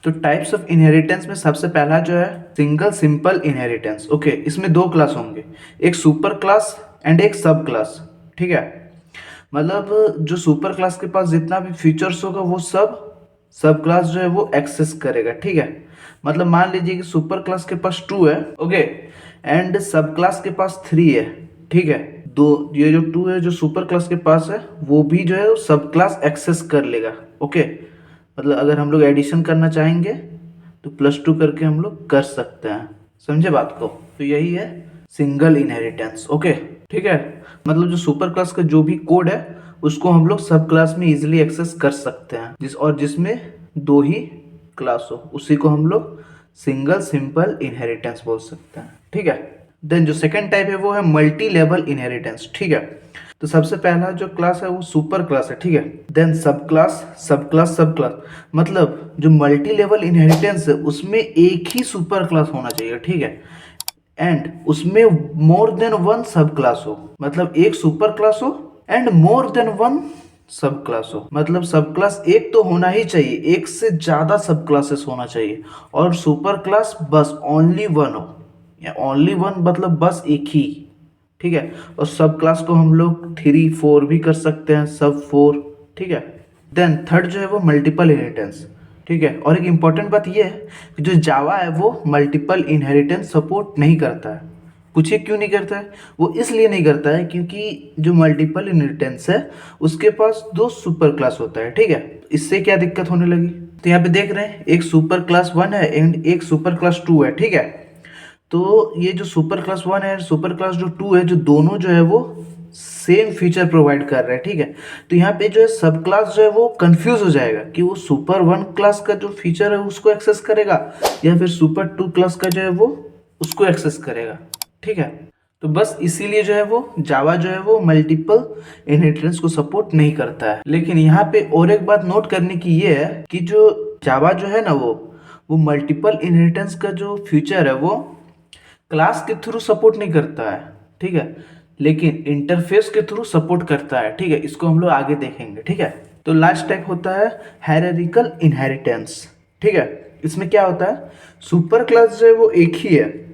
तो types of inheritance में सबसे पहला जो है सिंगल सिंपल इनहेरिटेंस। ओके, इसमें दो क्लास होंगे, एक सुपर क्लास एंड एक सब क्लास। ठीक है, मतलब जो सुपर क्लास के पास जितना भी फीचर्स होगा वो सब क्लास जो है वो एक्सेस करेगा। ठीक है, मतलब मान लीजिए कि सुपर क्लास के पास 2 है, ओके, एंड सब क्लास के पास 3 है। ठीक है, दो ये जो 2 है जो सुपर क्लास के पास है वो भी जो है सब क्लास एक्सेस कर लेगा। ओके, मतलब अगर हम लोग एडिशन करना चाहेंगे तो +2 करके हम लोग कर सकते हैं। समझे बात को? तो यही है सिंगल इनहेरिटेंस। ओके, ठीक है, मतलब जो सुपर क्लास का जो भी कोड है उसको हम लोग सब क्लास में इजीली एक्सेस कर सकते हैं, जिसमें दो ही क्लास हो उसी को हम लोग सिंगल सिंपल इनहेरिटेंस बोल सकते हैं। ठीक है, देन जो सेकंड टाइप है वो है मल्टी लेवल इनहेरिटेंस। ठीक है, तो सबसे पहला जो क्लास है वो सुपर क्लास है। ठीक है, देन सब क्लास सब क्लास सब क्लास, मतलब जो मल्टी लेवल इनहेरिटेंस है उसमें एक ही सुपर क्लास होना चाहिए। ठीक है, एंड उसमें मोर देन वन सब क्लास हो, मतलब एक सुपर क्लास हो एंड मोर देन वन सब क्लास हो, मतलब सब क्लास एक तो होना ही चाहिए, एक से ज्यादा सब क्लासेस होना चाहिए, और सुपर क्लास बस ओनली वन हो, या ओनली वन मतलब बस एक ही। ठीक है, और सब क्लास को हम लोग 3 4 भी कर सकते हैं, सब 4। ठीक है, देन थर्ड जो है वो मल्टीपल इनहेरिटेंस। ठीक है, और एक इंपॉर्टेंट बात ये है कि जो जावा है वो मल्टीपल इनहेरिटेंस सपोर्ट नहीं करता है। पूछिए क्यों नहीं करता है? वो इसलिए नहीं करता है क्योंकि जो मल्टीपल इनहेरिटेंस है उसके पास 2 सुपर क्लास होता है। ठीक है, इससे क्या दिक्कत होने लगी? तो यहाँ पे देख रहे हैं एक सुपर क्लास 1 है एंड एक सुपर क्लास 2 है। ठीक है, तो ये जो सुपर क्लास 1 है सुपर क्लास जो 2 है, जो दोनों जो है वो सेम फीचर प्रोवाइड कर रहे हैं। ठीक है, तो यहाँ पे जो है सब क्लास जो है वो कंफ्यूज हो जाएगा कि वो सुपर 1 क्लास का जो फीचर है उसको एक्सेस करेगा या फिर सुपर 2 क्लास का जो है वो उसको एक्सेस करेगा। ठीक है, तो बस इसीलिए जो है वो जावा जो है वो मल्टीपल इनहेरिटेंस को सपोर्ट नहीं करता है। लेकिन यहाँ पे और एक बात नोट करने की ये है कि जो जावा जो है ना वो मल्टीपल इनहेरिटेंस का जो फीचर है वो क्लास के थ्रू सपोर्ट नहीं करता है। ठीक है, लेकिन इंटरफेस के थ्रू सपोर्ट करता है। ठीक है, इसको हम लोग आगे देखेंगे। ठीक है, तो लास्ट टाइप होता है हायरार्किकल इनहेरिटेंस। ठीक है, इसमें क्या होता है, सुपर क्लास जो है वो एक ही है,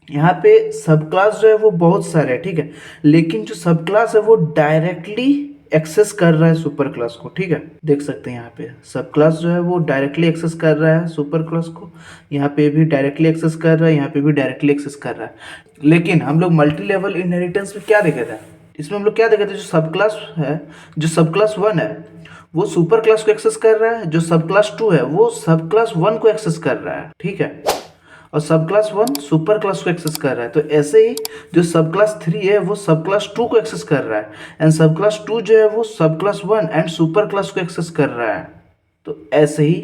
यहाँ पे सब क्लास जो है वो बहुत सारे हैं। ठीक है, लेकिन जो सब क्लास है वो डायरेक्टली एक्सेस कर रहा है सुपर क्लास को। ठीक है, देख सकते हैं यहाँ पे सब क्लास जो है वो डायरेक्टली एक्सेस कर रहा है सुपर क्लास को, यहाँ पे भी डायरेक्टली एक्सेस कर रहा है, यहाँ पे भी डायरेक्टली एक्सेस कर रहा है। लेकिन हम लोग मल्टी लेवल इनहेरिटेंस में क्या देखे थे, इसमें हम लोग क्या देखे थे, जो सब क्लास है, जो सब क्लास 1 है वो सुपर क्लास को एक्सेस कर रहा है, जो सब क्लास 2 है वो सब क्लास 1 को एक्सेस कर रहा है। ठीक है, और सब क्लास 1 सुपर क्लास को एक्सेस कर रहा है। तो ऐसे ही जो सब क्लास 3 है वो सब क्लास 2 को एक्सेस कर रहा है, एंड सब क्लास 2 जो है वो सब क्लास 1 एंड सुपर क्लास को एक्सेस कर रहा है। तो ऐसे ही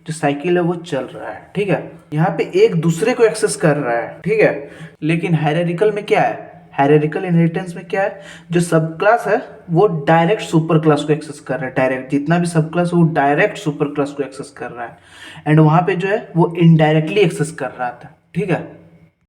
जो साइकिल है वो चल रहा है। ठीक है, यहाँ पे एक दूसरे को एक्सेस कर रहा है। ठीक है, लेकिन हायरार्किकल में क्या है, हायरार्किकल इनहेरिटेंस में क्या है, जो सब क्लास है वो डायरेक्ट सुपर क्लास को एक्सेस कर रहा है, डायरेक्ट जितना भी सब क्लास है वो डायरेक्ट सुपर क्लास को एक्सेस कर रहा है, एंड वहां पे जो है वो इनडायरेक्टली एक्सेस कर रहा था। ठीक है,